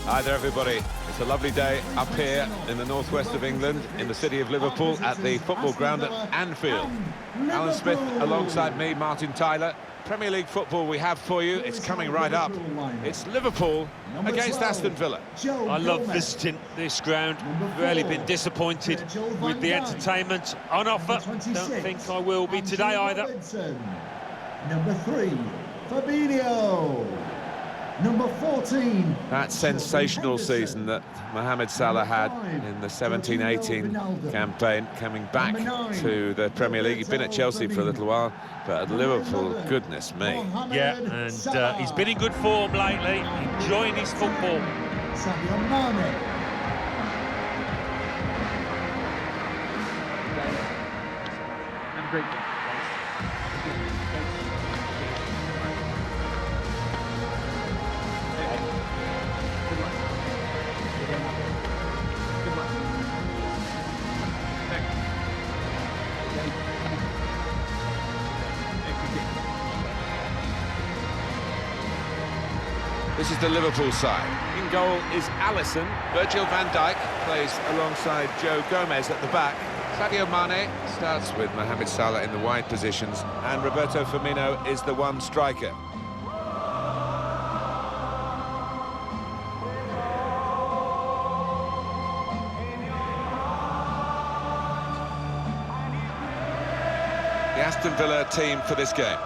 Hi there, everybody. It's a lovely day up here in the northwest of England, in the city of Liverpool, at the football ground at Anfield. Alan Smith alongside me, Martin Tyler. Premier League football we have for you. It's coming right up. It's Liverpool against Aston Villa. I love visiting this ground. Really been disappointed with the entertainment on offer. Don't think I will be today either. Number 3, Fabinho. Number 14. That sensational season that Mohamed Salah had in the 17-18 campaign, coming back to the Premier League. He's been at Chelsea for a little while, but at Liverpool, goodness me. Yeah, and he's been in good form lately, enjoying his football. Sadio. Have a great day. This is the Liverpool side. In goal is Alisson. Virgil van Dijk plays alongside Joe Gomez at the back. Sadio Mane starts with Mohamed Salah in the wide positions, and Roberto Firmino is the one striker. The Aston Villa team for this game.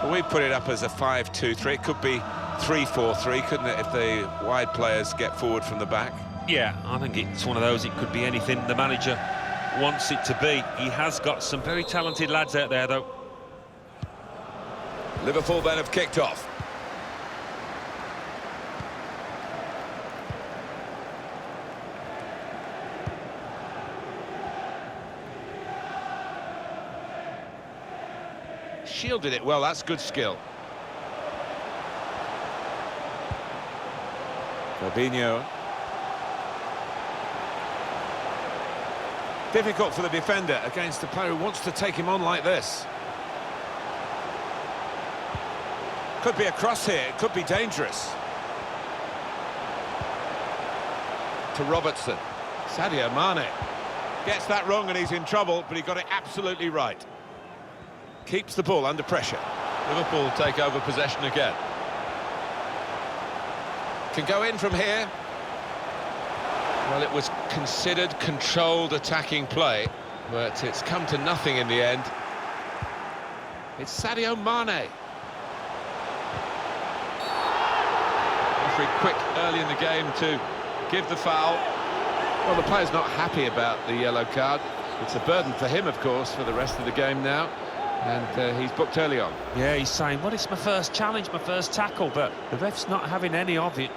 Well, we put it up as a 5-2-3. It could be 3-4-3, couldn't it, if the wide players get forward from the back? Yeah, I think it's one of those. It could be anything the manager wants it to be. He has got some very talented lads out there, though. Liverpool then have kicked off. Shielded it well, that's good skill. Fabinho. Difficult for the defender against the player who wants to take him on like this. Could be a cross here, it could be dangerous. To Robertson. Sadio Mane. Gets that wrong and he's in trouble, but he got it absolutely right. Keeps the ball under pressure. Liverpool take over possession again. Can go in from here. Well, it was considered controlled attacking play, but it's come to nothing in the end. It's Sadio Mane. Very quick early in the game to give the foul. Well, the player's not happy about the yellow card. It's a burden for him, of course, for the rest of the game now. And he's booked early on. Yeah, he's saying, well, it's my first challenge, my first tackle, but the ref's not having any of it.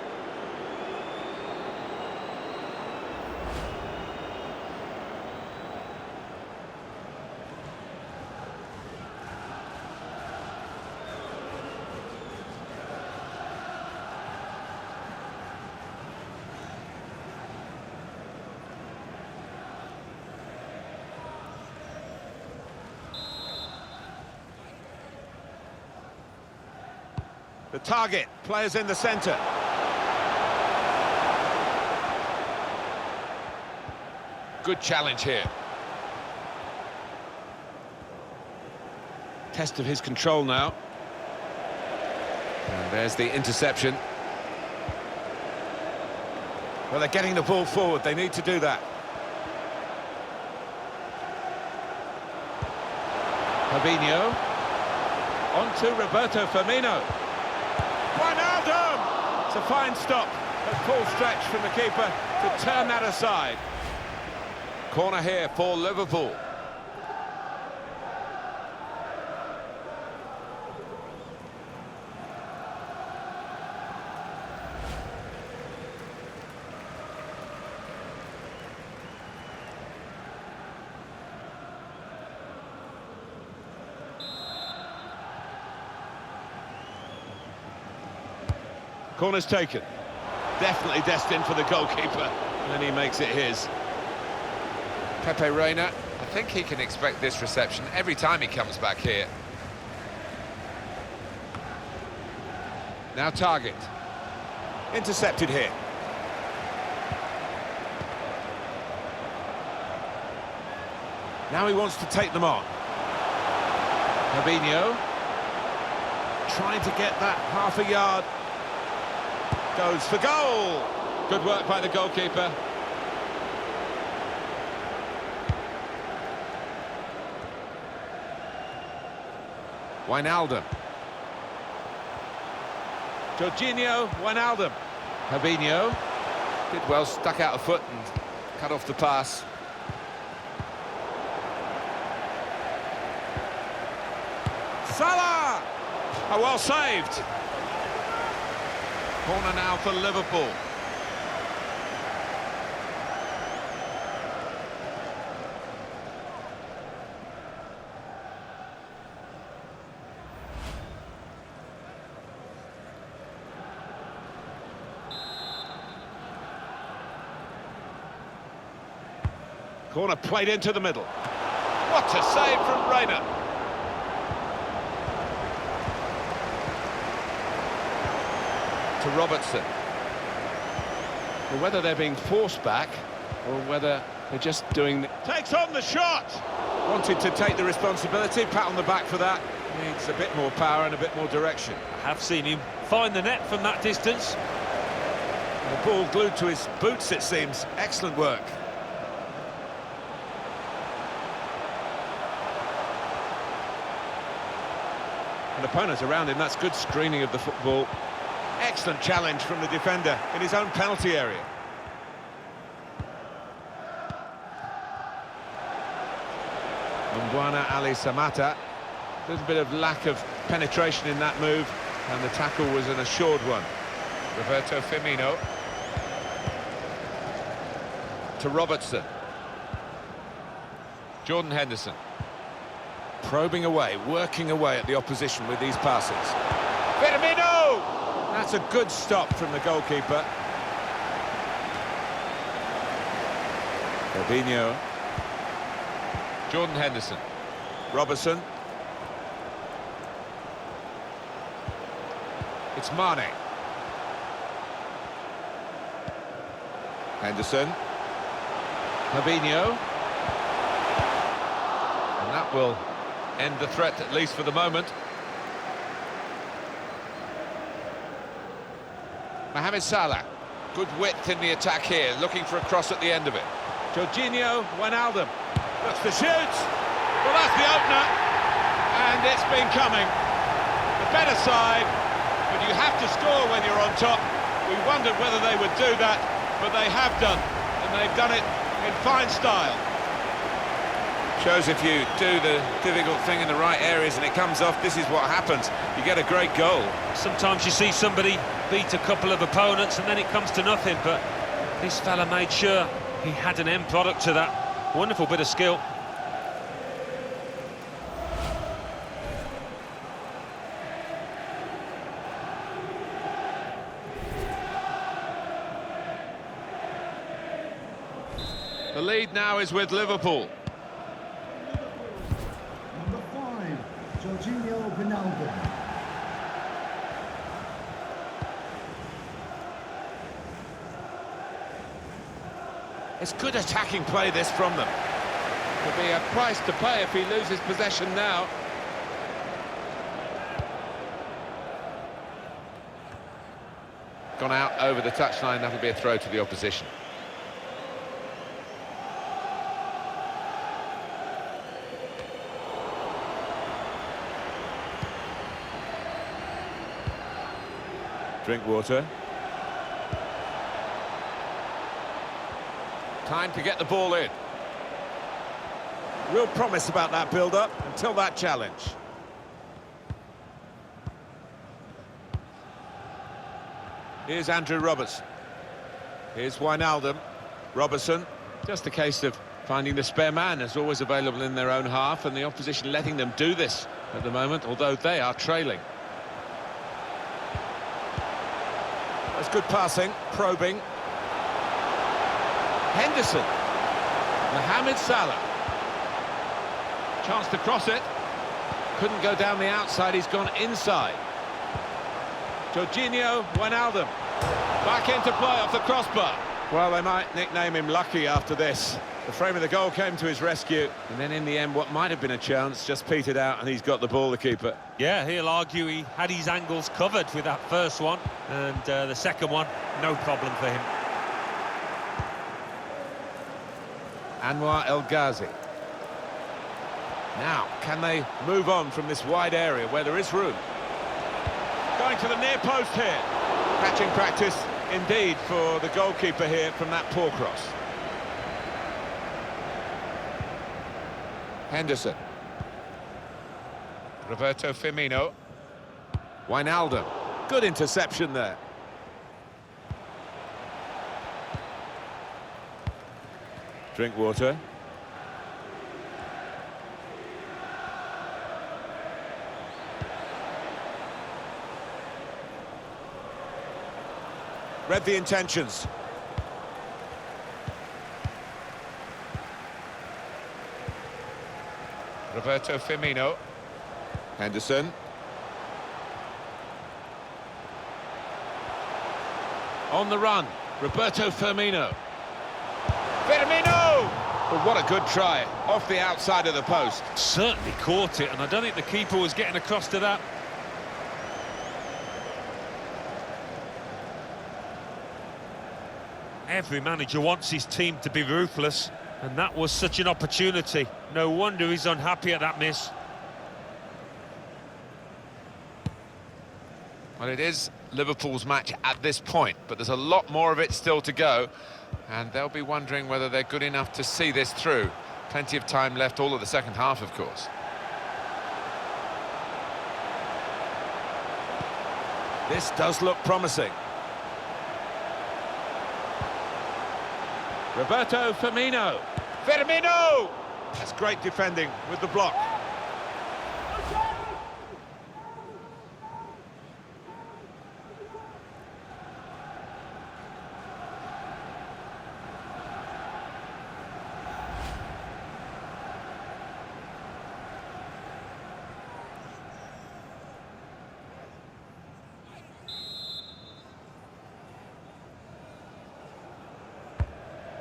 The target, players in the centre. Good challenge here. Test of his control now. And there's the interception. Well, they're getting the ball forward. They need to do that. Fabinho. On to Roberto Firmino. Wijnaldum! It's a fine stop, a full stretch from the keeper to turn that aside. Corner here for Liverpool. Corner's taken. Definitely destined for the goalkeeper, and he makes it his. Pepe Reina, I think he can expect this reception every time he comes back here. Now target. Intercepted here. Now he wants to take them on. Fabinho trying to get that half a yard. Goes for goal. Good work by the goalkeeper. Wijnaldum. Georginio Wijnaldum. Fabinho did well, stuck out a foot and cut off the pass. Salah! Oh, well saved. Corner now for Liverpool. Corner played into the middle. What a save from Reina. To Robertson. Well, whether they're being forced back or whether they're just doing... Takes on the shot! Wanted to take the responsibility, pat on the back for that. Needs a bit more power and a bit more direction. I have seen him find the net from that distance. The ball glued to his boots, it seems. Excellent work. And opponents around him, that's good screening of the football. Excellent challenge from the defender in his own penalty area. Mbwana Ali Samata. A little bit of lack of penetration in that move, and the tackle was an assured one. Roberto Firmino. To Robertson. Jordan Henderson. Probing away, working away at the opposition with these passes. Firmino! That's a good stop from the goalkeeper. Fabinho. Jordan Henderson. Robertson. It's Mane. Henderson. Fabinho. And that will end the threat, at least for the moment. Mohamed Salah, good width in the attack here, looking for a cross at the end of it. Georginio Wijnaldum looks to shoot. Well, that's the opener, and it's been coming. The better side, but you have to score when you're on top. We wondered whether they would do that, but they have done, and they've done it in fine style. Shows if you do the difficult thing in the right areas and it comes off, this is what happens. You get a great goal. Sometimes you see somebody beat a couple of opponents and then it comes to nothing, but this fella made sure he had an end product to that. Wonderful bit of skill. The lead now is with Liverpool. Number 5, Georginio Wijnaldum. It's good attacking play, this, from them. Could be a price to pay if he loses possession now. Gone out over the touchline, that'll be a throw to the opposition. Drink water. Time to get the ball in. Real promise about that build-up until that challenge. Here's Andrew Robertson. Here's Wijnaldum. Robertson. Just a case of finding the spare man, as always available in their own half, and the opposition letting them do this at the moment, although they are trailing. That's good passing, probing. Henderson. Mohamed Salah. Chance to cross it. Couldn't go down the outside, he's gone inside. Georginio Wijnaldum. Back into play off the crossbar. Well, they might nickname him Lucky after this. The frame of the goal came to his rescue, and then in the end, what might have been a chance just petered out, and he's got the ball, the keeper. Yeah, he'll argue he had his angles covered with that first one, and the second one, no problem for him. Anwar El Ghazi. Now, can they move on from this wide area where there is room? Going to the near post here. Catching practice indeed for the goalkeeper here from that poor cross. Henderson. Roberto Firmino. Wijnaldum. Good interception there. Drink water. Read the intentions. Roberto Firmino. Henderson. On the run. Roberto Firmino. Firmino! But what a good try. Off the outside of the post. Certainly caught it, and I don't think the keeper was getting across to that. Every manager wants his team to be ruthless, and that was such an opportunity. No wonder he's unhappy at that miss. Well, it is Liverpool's match at this point, but there's a lot more of it still to go, and they'll be wondering whether they're good enough to see this through. Plenty of time left, all of the second half, of course. This does look promising. Roberto Firmino. Firmino! That's great defending with the block.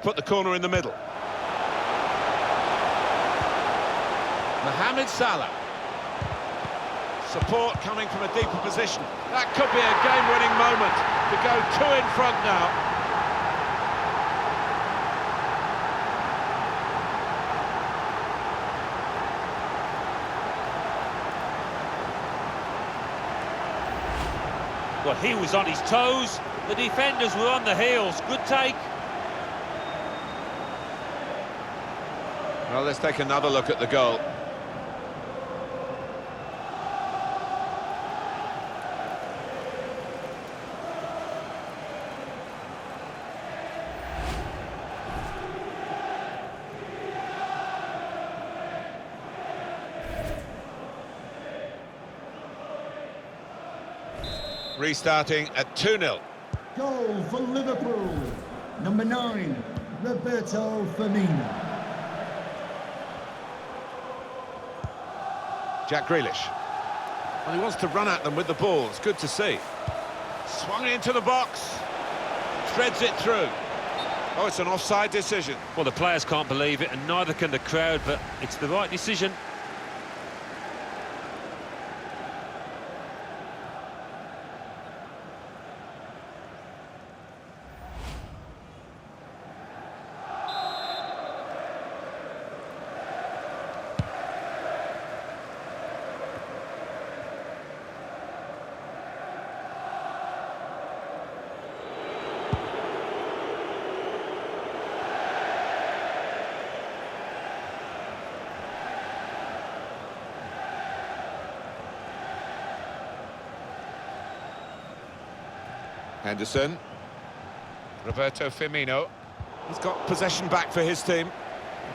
Put the corner in the middle. Mohamed Salah. Support coming from a deeper position. That could be a game-winning moment to go 2 in front now. Well, he was on his toes. The defenders were on the heels. Good take. Well, let's take another look at the goal. Restarting at 2-0. Goal for Liverpool. Number 9, Roberto Firmino. Jack Grealish. Well, he wants to run at them with the ball. It's good to see. Swung into the box. Threads it through. Oh, it's an offside decision. Well, the players can't believe it, and neither can the crowd, but it's the right decision. Henderson. Roberto Firmino. He's got possession back for his team.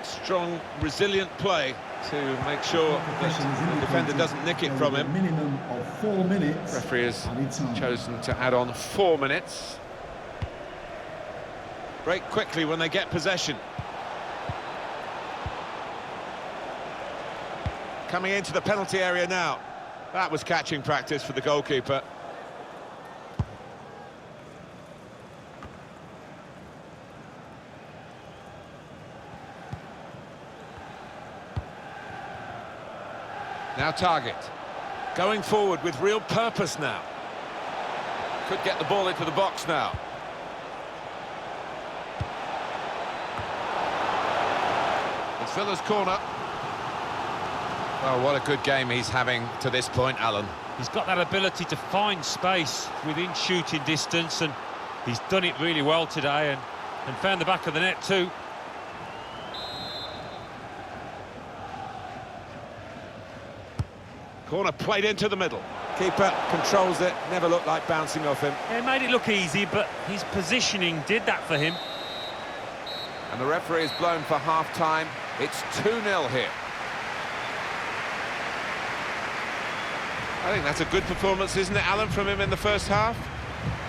Strong, resilient play to make sure that the defender doesn't nick it from him. Minimum of 4 minutes. Referee has chosen to add on 4 minutes. Break quickly when they get possession. Coming into the penalty area now. That was catching practice for the goalkeeper. Now Target. Going forward with real purpose now. Could get the ball into the box now. It's Villa's corner. Oh, what a good game he's having to this point, Alan. He's got that ability to find space within shooting distance, and he's done it really well today, and found the back of the net too. Corner played into the middle. Keeper controls it, never looked like bouncing off him. It made it look easy, but his positioning did that for him. And the referee is blown for half-time. It's 2-0 here. I think that's a good performance, isn't it, Alan, from him in the first half?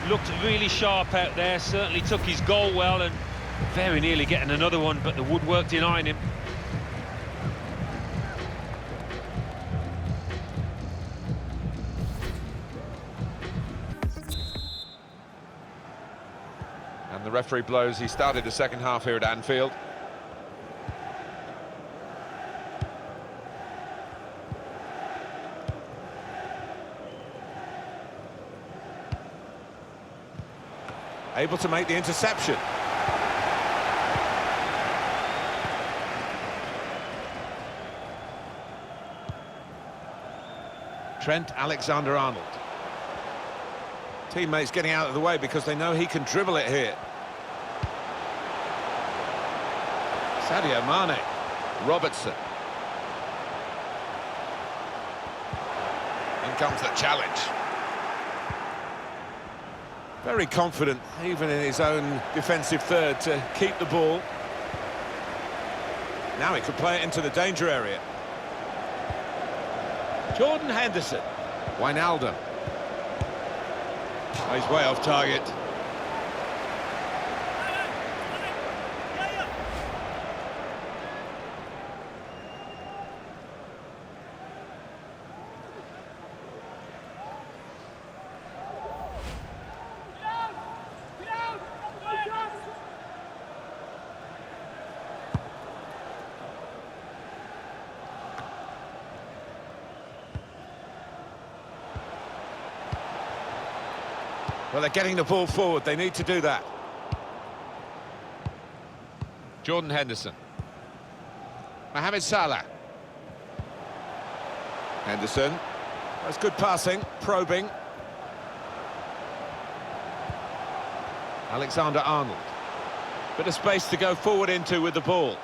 Looked really sharp out there, certainly took his goal well, and very nearly getting another one, but the woodwork denying him. And the referee blows. He started the second half here at Anfield. Able to make the interception. Trent Alexander-Arnold. Teammates getting out of the way because they know he can dribble it here. Sadio Mane. Robertson. In comes the challenge. Very confident, even in his own defensive third, to keep the ball. Now he could play it into the danger area. Jordan Henderson. Wijnaldum. Oh, he's way off target. Well, they're getting the ball forward. They need to do that. Jordan Henderson. Mohamed Salah. Henderson. That's good passing, probing. Alexander-Arnold. Bit of space to go forward into with the ball.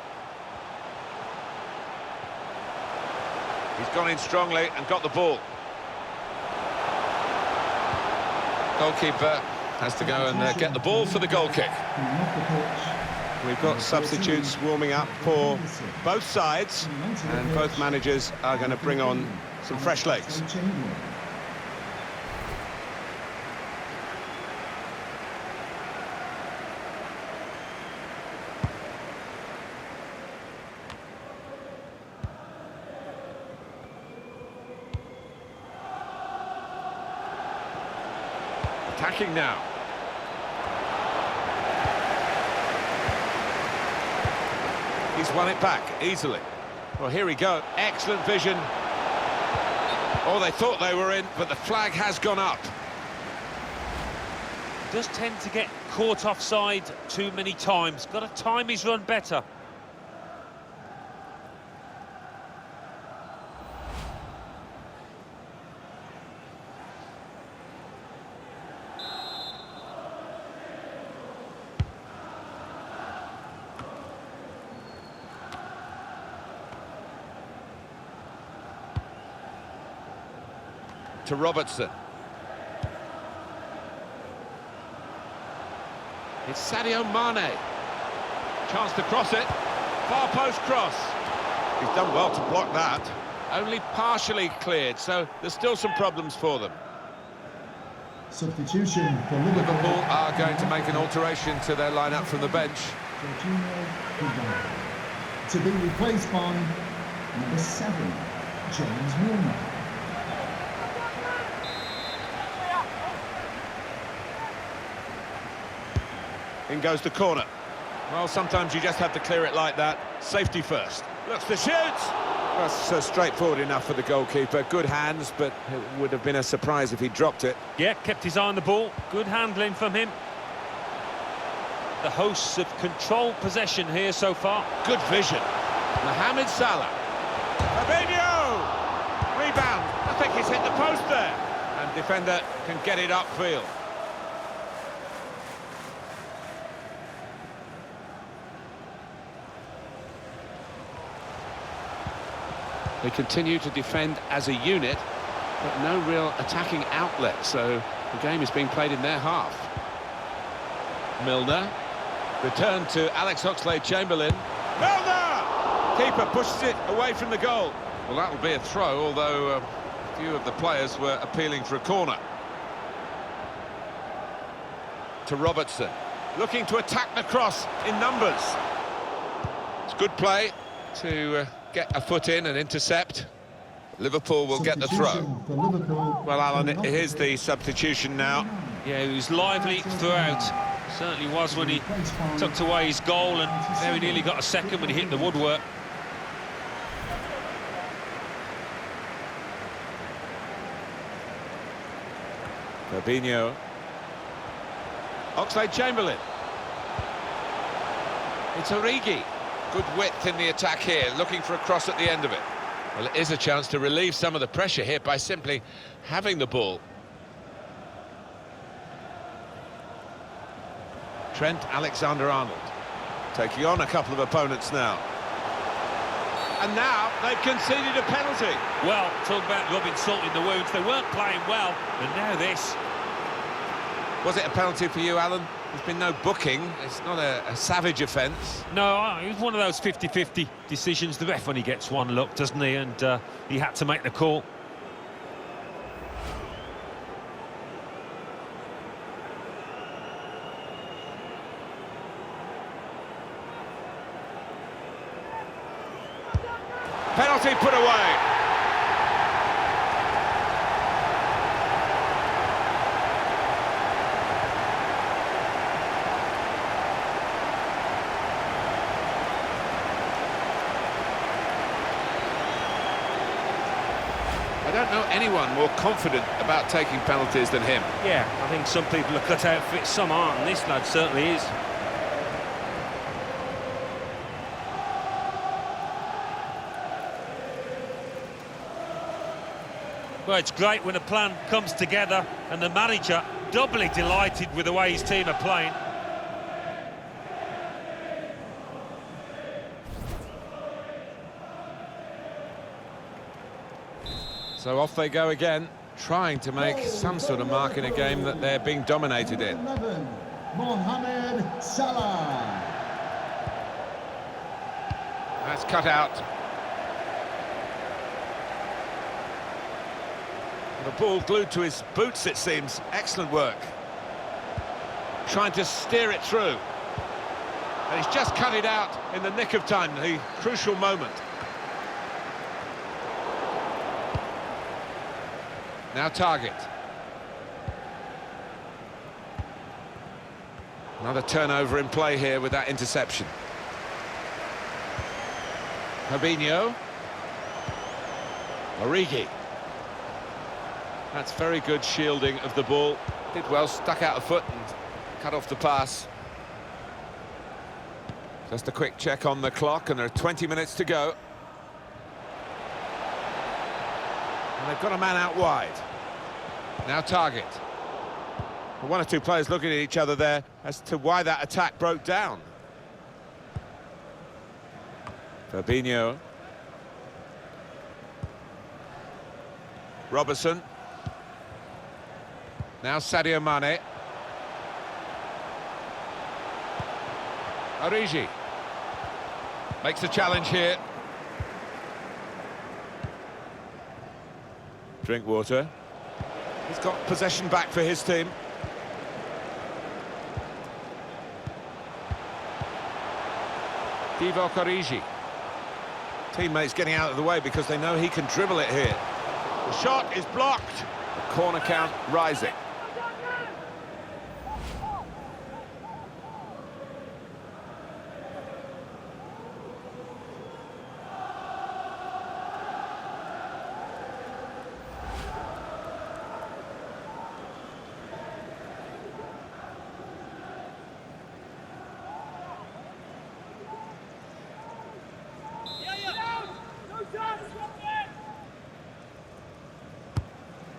He's gone in strongly and got the ball. Goalkeeper has to go and get the ball for the goal kick. We've got substitutes warming up for both sides, and both managers are going to bring on some fresh legs. Attacking now. He's won it back easily. Well, here we go. Excellent vision. Oh, they thought they were in, but the flag has gone up. Does tend to get caught offside too many times. Got to time his run better. To Robertson. It's Sadio Mane. Chance to cross it. Far post cross. He's done well to block that. Only partially cleared, so there's still some problems for them. Substitution for Liverpool. Liverpool are going to make an alteration to their lineup from the bench. Georginio Wijnaldum. To be replaced by number 7, James Milner. In goes the corner. Well, sometimes you just have to clear it like that. Safety first. Looks to shoot. That's straightforward enough for the goalkeeper. Good hands, but it would have been a surprise if he dropped it. Yeah, kept his eye on the ball. Good handling from him. The hosts have controlled possession here so far. Good vision. Mohamed Salah. Fabinho! Rebound. I think he's hit the post there. And defender can get it upfield. They continue to defend as a unit, but no real attacking outlet, so the game is being played in their half. Milner. Return to Alex Oxlade-Chamberlain. Milner! Keeper pushes it away from the goal. Well, that'll be a throw, although a few of the players were appealing for a corner. To Robertson. Looking to attack the cross in numbers. It's good play to get a foot in and intercept. Liverpool will get the throw. Well, Alan, here's the substitution now. Yeah, he was lively throughout. Certainly was when he tucked away his goal, and very nearly got a second when he hit the woodwork. Fabinho. Oxlade-Chamberlain. It's Origi. Good width in the attack here, looking for a cross at the end of it. Well, it is a chance to relieve some of the pressure here by simply having the ball. Trent Alexander-Arnold taking on a couple of opponents now. And now they've conceded a penalty. Well, talk about rubbing salt in the wounds. They weren't playing well, and now this. Was it a penalty for you, Alan? There's been no booking. It's not a savage offence. No, it was one of those 50-50 decisions. The ref only gets one look, doesn't he? And he had to make the call. Penalty put away. I don't know anyone more confident about taking penalties than him. Yeah, I think some people are cut out for it, some aren't, and this lad certainly is. Well, it's great when a plan comes together, and the manager doubly delighted with the way his team are playing. So off they go again, trying to make some sort of mark in a game that they're being dominated in. 11, Mohamed Salah. That's cut out. The ball glued to his boots, it seems. Excellent work. Trying to steer it through. And he's just cut it out in the nick of time, the crucial moment. Now Target. Another turnover in play here with that interception. Fabinho. Origi. That's very good shielding of the ball. Did well, stuck out a foot and cut off the pass. Just a quick check on the clock, and there are 20 minutes to go. And they've got a man out wide. Now Target. One or two players looking at each other there as to why that attack broke down. Fabinho. Robertson. Now Sadio Mane. Origi. Makes the challenge here. Drinkwater. He's got possession back for his team. Divock Origi. Teammates getting out of the way because they know he can dribble it here. The shot is blocked. The corner count rising.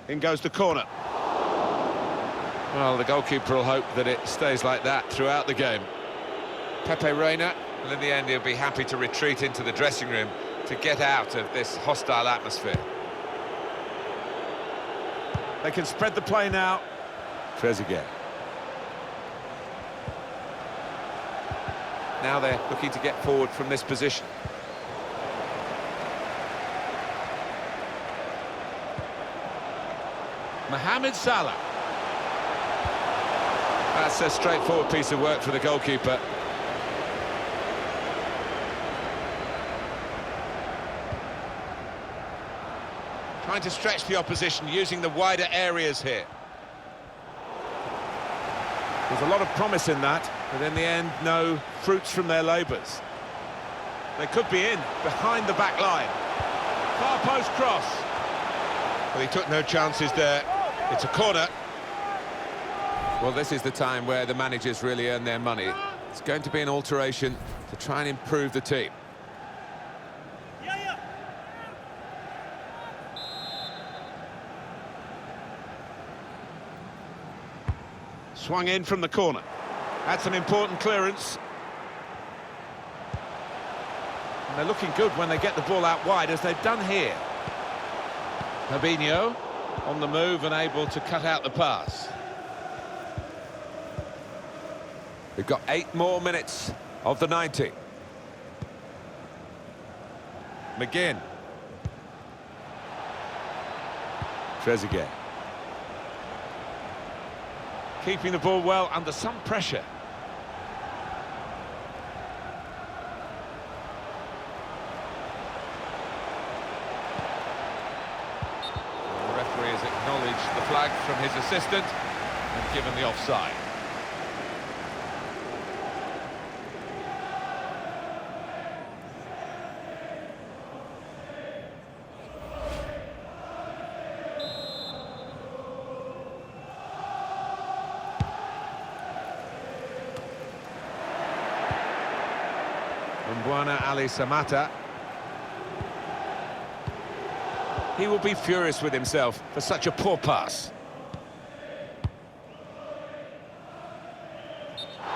In goes the corner. Well, the goalkeeper will hope that it stays like that throughout the game. Pepe Reina, and in the end he'll be happy to retreat into the dressing room to get out of this hostile atmosphere. They can spread the play now. Trezeguet. Now they're looking to get forward from this position. Mohamed Salah. That's a straightforward piece of work for the goalkeeper. Trying to stretch the opposition, using the wider areas here. There's a lot of promise in that, but in the end, no fruits from their labours. They could be in, behind the back line. Far post cross. Well, he took no chances there. It's a corner. Well, this is the time where the managers really earn their money. It's going to be an alteration to try and improve the team. Swung in from the corner. That's an important clearance. And they're looking good when they get the ball out wide, as they've done here. Fabinho on the move and able to cut out the pass. We've got 8 more minutes of the 90. McGinn. Trezeguet. Keeping the ball well under some pressure. The referee has acknowledged the flag from his assistant and given the offside. Ali Samata. He will be furious with himself for such a poor pass.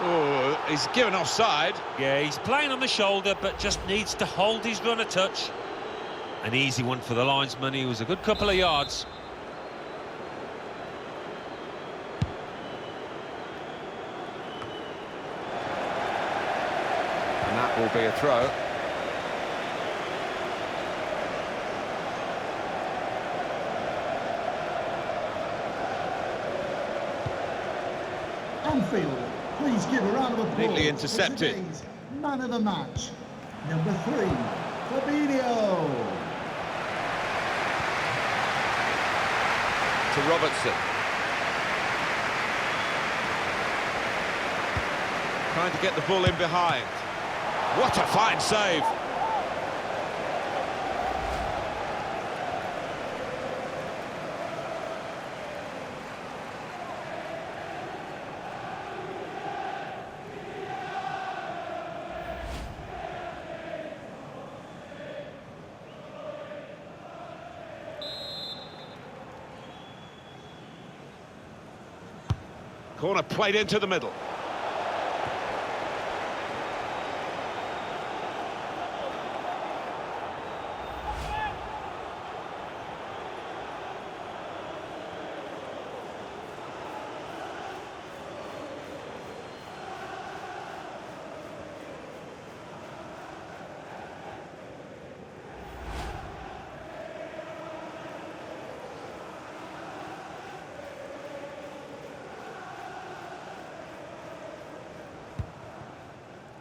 Oh, he's given offside. Yeah, he's playing on the shoulder, but just needs to hold his run a touch. An easy one for the linesman. He was a good couple of yards. And that will be a throw. Anfield, please give a round of applause. Neatly intercepted. For today's man of the match, number 3, Fabinho. To Robertson. Trying to get the ball in behind. What a fine save. Corner played into the middle.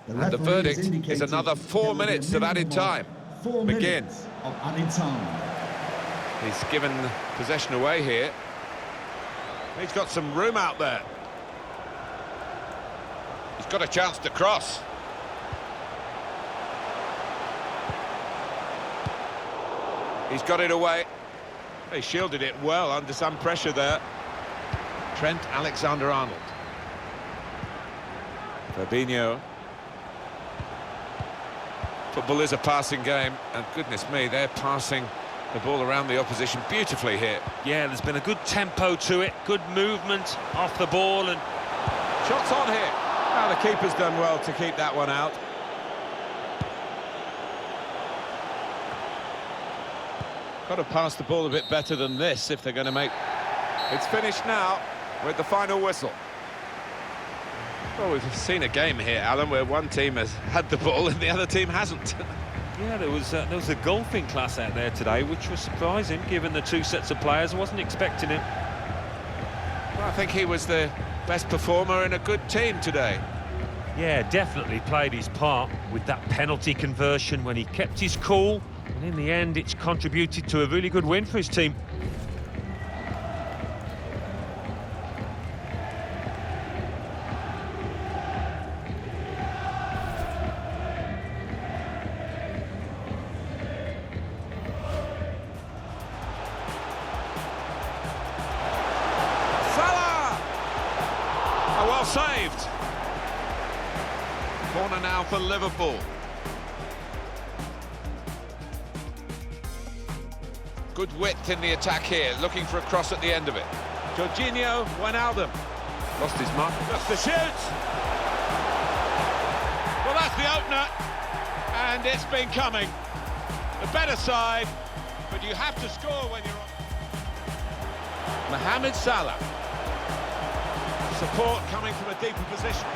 And the verdict is another 4 minutes of added time. McGinn. Of added time. He's given possession away here. He's got some room out there. He's got a chance to cross. He's got it away. He shielded it well under some pressure there. Trent Alexander-Arnold. Fabinho. Football is a passing game, and goodness me, they're passing The ball around the opposition beautifully here. Yeah, there's been a good tempo to it, good movement off the ball, and Shots on here. Now the keeper's done well to keep that one out. Got to pass the ball a bit better than this if they're going to make... It's finished now with the final whistle. Well, we've seen a game here, Alan, where one team has had the ball and the other team hasn't. yeah, there was a golfing class out there today, which was surprising given the two sets of players. I wasn't expecting it. Well, I think he was the best performer in a good team today. Yeah, definitely played his part with that penalty conversion when he kept his cool, and in the end it's contributed to a really good win for his team. Salah! Oh, well saved. Corner now for Liverpool. Good width in the attack here, looking for a cross at the end of it. Georginio Wijnaldum. Lost his mark. That's the shoot! Well, that's the opener, and it's been coming. The better side, but you have to score when you're on. Mohamed Salah. Support coming from a deeper position.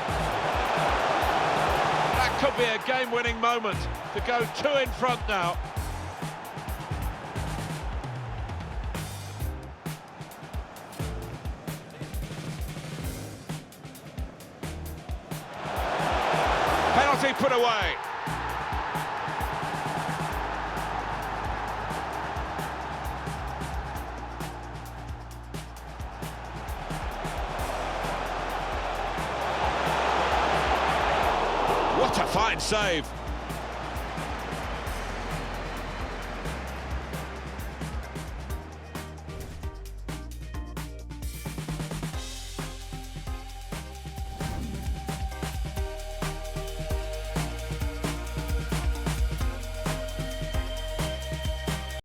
That could be a game-winning moment to go 2 in front now. Penalty put away. What a fine save.